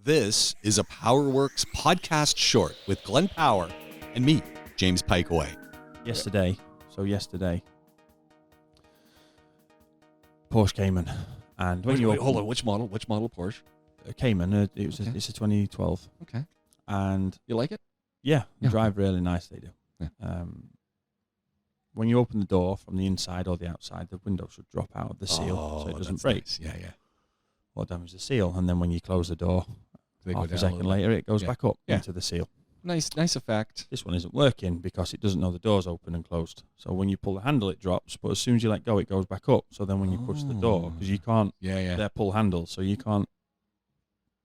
This is a Powerworks podcast short with Glenn Power and me, James Pikeway. Yesterday, Porsche Cayman, and when Wait, hold on, which model Porsche? Cayman, it's a 2012. Okay. And You like it? yeah, Yeah. drive really nice. They do. Yeah. When you open the door from the inside or the outside, the window should drop out of the seal so it doesn't that's break nice. Yeah. or damage the seal. And then when you close the door, They go half down a second little bit. later, it goes Yeah. back up Yeah. into the seal. Nice effect. This one isn't working because it doesn't know the door's open and closed. So when you pull the handle, it drops, but as soon as you let go, it goes back up. So then when you push the door, because you can't, Yeah. they're pull handles, so you can't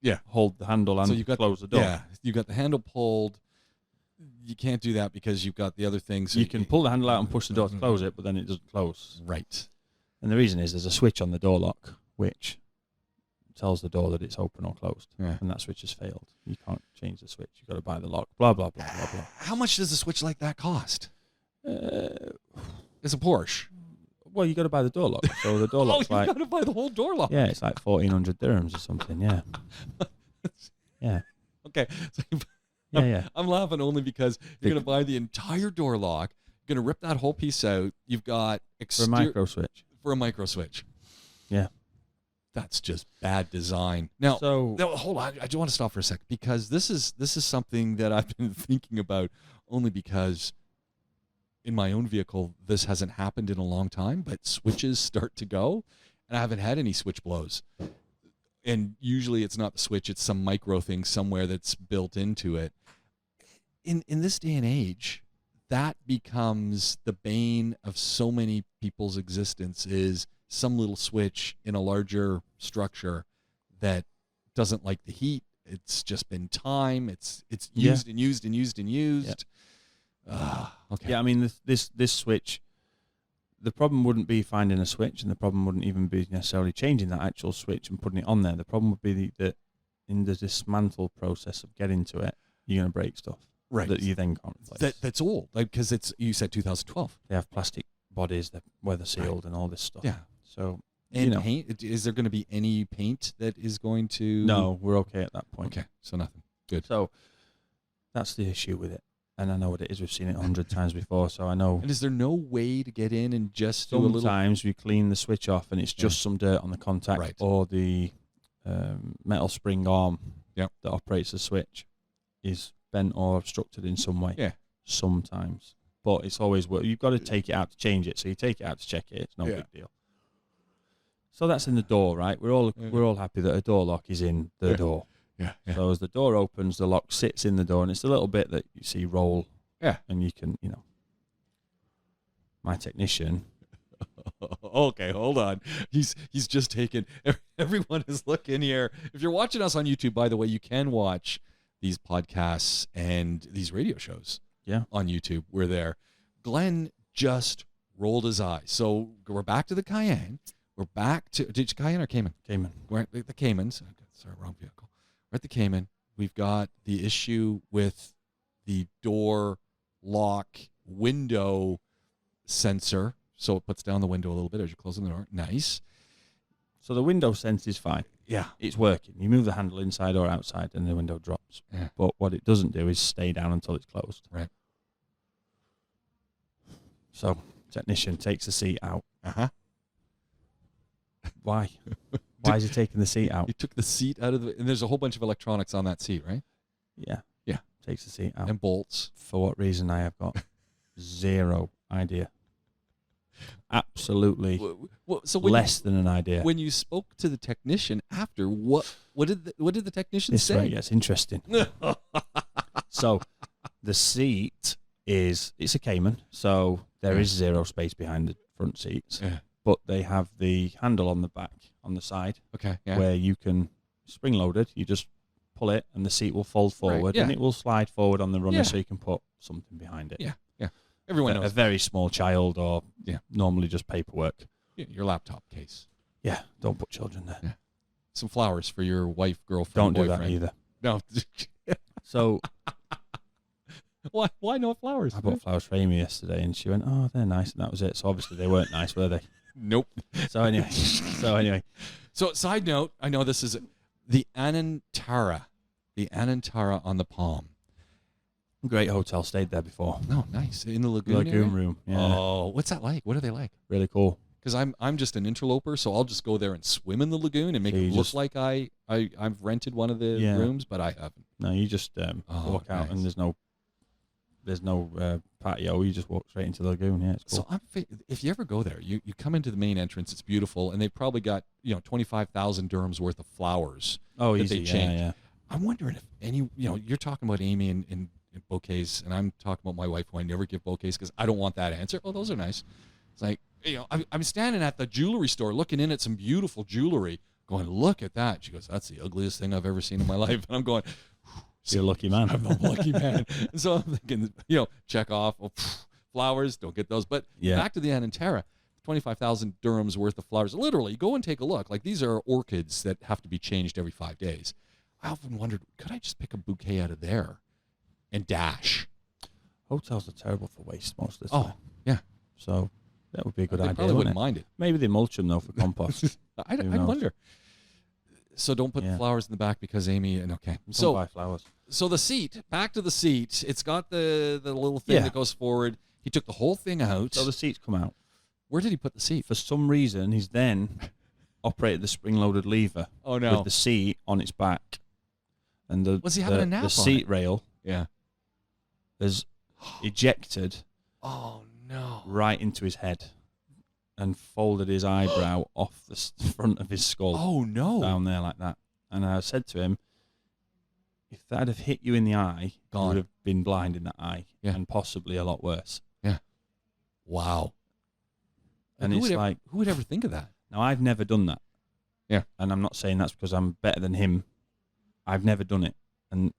Yeah. hold the handle and So you've got close the door. Yeah, you got the handle pulled. You can't do that because you've got the other things. You can pull the handle out and push the door to close it, but then it doesn't close. Right. And the reason is there's a switch on the door lock which tells the door that it's open or closed. Yeah. And that switch has failed. You can't change the switch. You've got to buy the lock, blah, blah, blah, blah, blah. How much does a switch like that cost? Uh, It's a Porsche. well, you got to buy the door lock. So the door Oh, lock's you like, got to buy the whole door lock. yeah, it's like 1,400 dirhams or something, yeah. Yeah. Okay. So Yeah. I'm laughing only because you're going to buy the entire door lock. You're going to rip that whole piece out. You've got For a micro switch. For a micro switch. Yeah. That's just bad design. Now, So hold on. I do want to stop for a second because this is something that I've been thinking about only because in my own vehicle this hasn't happened in a long time, but switches start to go, and I haven't had any switch blows. And usually it's not the switch; it's some micro thing somewhere that's built into it. In this day and age, that becomes the bane of so many people's existence. Is some little switch in a larger structure that doesn't like the heat. It's just been time. It's used and used and used and used. Okay. yeah, I mean this switch. The problem wouldn't be finding a switch, and the problem wouldn't even be necessarily changing that actual switch and putting it on there. The problem would be that in the dismantle process of getting to it, you're going to break stuff Right. that you then can't replace. That's old, like because you said 2012. They have plastic bodies, they're weather sealed, and all this stuff. Yeah. So And paint. Is there going to be any paint that is going to? no, we're okay at that point. Okay. So nothing. Good. So that's the issue with it, and I know what it is. We've seen it 100 times before, so I know. And is there no way to get in and just do a little? Sometimes we clean the switch off, and it's just some dirt on the contact, Right. or the metal spring arm Yep. that operates the switch is bent or obstructed in some way. Yeah. Sometimes, but it's always work. You've got to take it out to change it. So you take it out to check it. It's no Yeah. big deal. So that's in the door, right? We're all happy that a door lock is in the door. Yeah. So as the door opens, the lock sits in the door, and it's a little bit that you see roll. Yeah. And you can, my technician. Okay, hold on. He's just taken. Everyone is looking here. If you're watching us on YouTube, by the way, you can watch these podcasts and these radio shows. Yeah. On YouTube, we're there. Glenn just rolled his eyes. So we're back to the Cayenne. We're back to Cayenne or Cayman? Cayman. We're at the Caymans. Sorry, wrong vehicle. We're at the Cayman. We've got the issue with the door lock window sensor. So it puts down the window a little bit as you're closing the door. Nice. So the window sense is fine. Yeah. It's working. You move the handle inside or outside, and the window drops. Yeah. But what it doesn't do is stay down until it's closed. Right. So technician takes the seat out. Uh-huh. Why? Why is he taking the seat out? He took the seat out of the... And there's a whole bunch of electronics on that seat, right? Yeah. Yeah. Takes the seat out. And bolts. For what reason, I have got zero idea. Absolutely Well, so less than an idea. When you spoke to the technician after, what did the technician This say? way gets interesting. So the seat it's a Cayman, so there is zero space behind the front seats. Yeah. But they have the handle on the back, on the side, Okay. Yeah. where you can, spring loaded, you just pull it and the seat will fold forward, yeah. and it will slide forward on the runner Yeah. so you can put something behind it. Yeah. Yeah. Everyone A knows. very small child, or normally just paperwork. Your laptop case. Yeah, don't put children there. Yeah. Some flowers for your wife, girlfriend, Don't do boyfriend. that either. No. So Why no flowers? I bought flowers for Amy yesterday, and she went, "Oh, they're nice," and that was it. So obviously they weren't nice, were they? Nope. So anyway, So side note, I know this is The Anantara on the Palm. Great hotel. Stayed there before. Oh, nice. In the lagoon area? Lagoon room. Yeah. Oh, what's that like? What are they like? Really cool. Because I'm just an interloper, so I'll just go there and swim in the lagoon and make So it you look just- like I've rented one of the Yeah. rooms, but I haven't. No, you just walk out nice. and there's no patio. You just walk straight into the lagoon. Yeah, it's cool. So if you ever go there, you come into the main entrance. It's beautiful, and they've probably got 25,000 dirhams worth of flowers. oh, that easy. they change. Yeah. I'm wondering if you're talking about Amy and bouquets, and I'm talking about my wife who I never give bouquets because I don't want that answer. Oh, those are nice. It's like, I'm standing at the jewelry store looking in at some beautiful jewelry going, look at that. She goes, that's the ugliest thing I've ever seen in my life. And I'm going, You're a lucky man. I'm a lucky man. And so I'm thinking, check off. Oh, flowers, don't get those. But back to the Anantara, 25,000 dirhams worth of flowers. Literally, go and take a look. Like, these are orchids that have to be changed every 5 days. I often wondered, could I just pick a bouquet out of there and dash? Hotels are terrible for waste most of the time. Oh, yeah. So that would be a good They idea. probably wouldn't Wouldn't it? mind it. Maybe they mulch them though for compost. I knows? wonder. So don't put the flowers in the back because Amy. And okay. Don't buy flowers. So the seat, back to the seat. It's got the little thing that goes forward. He took the whole thing out. So the seats come out. Where did he put the seat? For some reason, he's then operated the spring-loaded lever. Oh no! With the seat on its back, and Was he having a nap The on seat it? rail Yeah. is ejected Oh no! right into his head, and folded his eyebrow off the front of his skull. Oh no! Down there like that. And I said to him, if that had hit you in the eye, you would have been blind in that eye, and possibly a lot worse. Yeah. Wow. And who it's who would ever think of that? Now I've never done that. Yeah. And I'm not saying that's because I'm better than him. I've never done it. And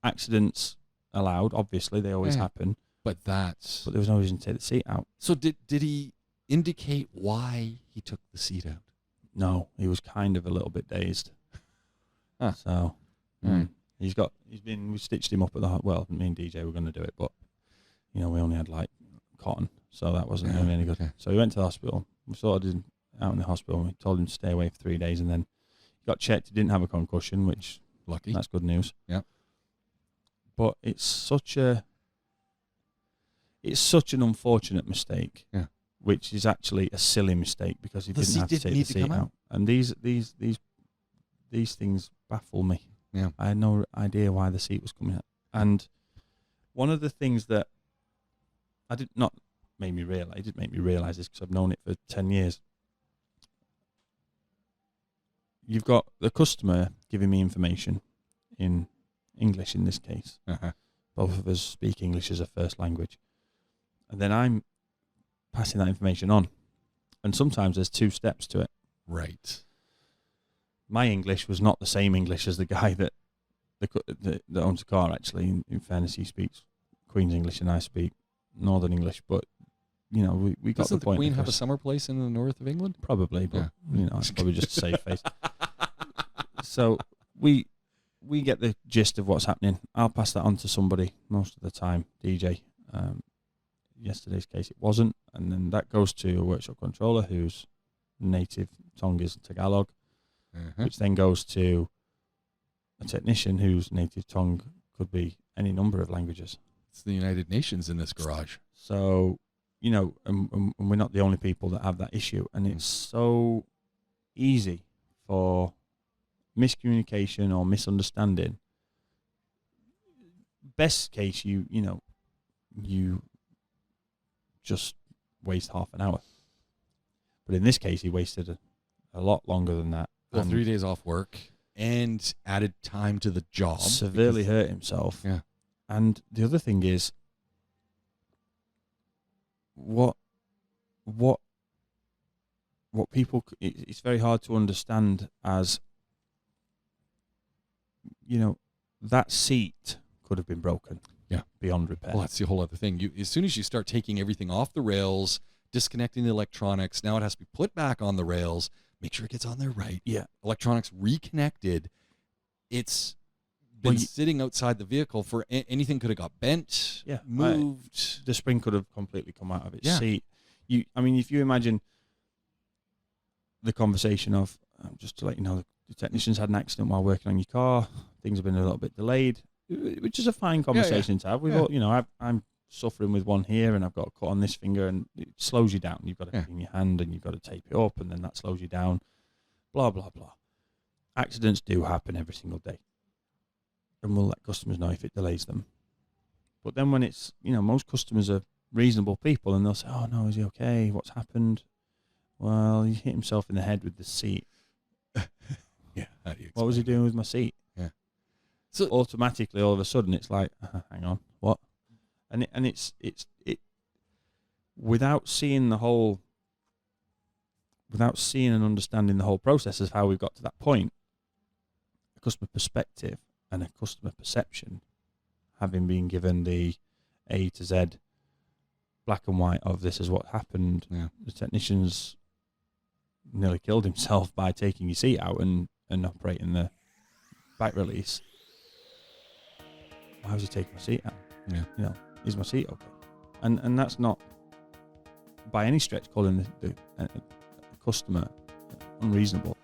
accidents allowed, obviously, they always happen. But there was no reason to take the seat out. So did he indicate why he took the seat out? No, he was kind of a little bit dazed. Huh. So Right. we stitched him up at me and DJ were going to do it, but we only had like cotton, so that wasn't really any good. Okay. So we went to the hospital. We sorted him out in the hospital, and we told him to stay away for 3 days, and then he got checked. He didn't have a concussion, which lucky. That's good news. Yeah. But it's such an unfortunate mistake. Yeah. Which is actually a silly mistake because he The didn't seat have to didn't take need the to seat come out. out. And these things baffle me. Yeah. I had no idea why the seat was coming out. And one of the things that it didn't make me realize this because I've known it for 10 years. You've got the customer giving me information in English in this case. Uh-huh. Both of us speak English as a first language. And then I'm passing that information on. And sometimes there's 2 steps to it. Right. My English was not the same English as the guy that owns the car, actually. In fairness, he speaks Queen's English and I speak Northern English. But, we got Doesn't the point. the Queen have a summer place in the north of England? Probably, but, it's probably just a safe face. So we get the gist of what's happening. I'll pass that on to somebody most of the time, DJ. Yesterday's case, it wasn't. And then that goes to a workshop controller whose native tongue is Tagalog, which then goes to a technician whose native tongue could be any number of languages. It's the United Nations in this garage. So, and we're not the only people that have that issue. And it's so easy for miscommunication or misunderstanding. Best case, you just waste half an hour. But in this case, he wasted a lot longer than that. Well, 3 days off work and added time to the job. Severely hurt himself. Yeah. And the other thing is, what people, it's very hard to understand as, that seat could have been broken. Yeah. Beyond repair. Well, that's the whole other thing. As soon as you start taking everything off the rails, disconnecting the electronics, now it has to be put back on the rails, make sure it gets on there right. Yeah. Electronics reconnected. It's been sitting outside the vehicle for anything could have got bent, moved. The spring could have completely come out of its Yeah. seat. If you imagine the conversation of, just to let you know, the technicians had an accident while working on your car. Things have been a little bit delayed, which is a fine conversation to have. We've all, I'm suffering with one here, and I've got a cut on this finger, and it slows you down. You've got to clean your hand, and you've got to tape it up, and then that slows you down. Blah blah blah. Accidents do happen every single day, and we'll let customers know if it delays them. But then when it's, most customers are reasonable people, and they'll say, "Oh no, is he okay? What's happened?" Well, he hit himself in the head with the seat. Yeah. How do you What was he doing with my seat? Yeah. So automatically, all of a sudden, it's like, hang on, what? And it's without seeing and understanding the whole process of how we've got to that point, a customer perspective and a customer perception, having been given the A to Z, black and white of this is what happened. Yeah. The technicians nearly killed himself by taking your seat out and operating the back release. Why was he taking my seat out? Yeah. Is my seat okay? And that's not by any stretch calling the customer unreasonable.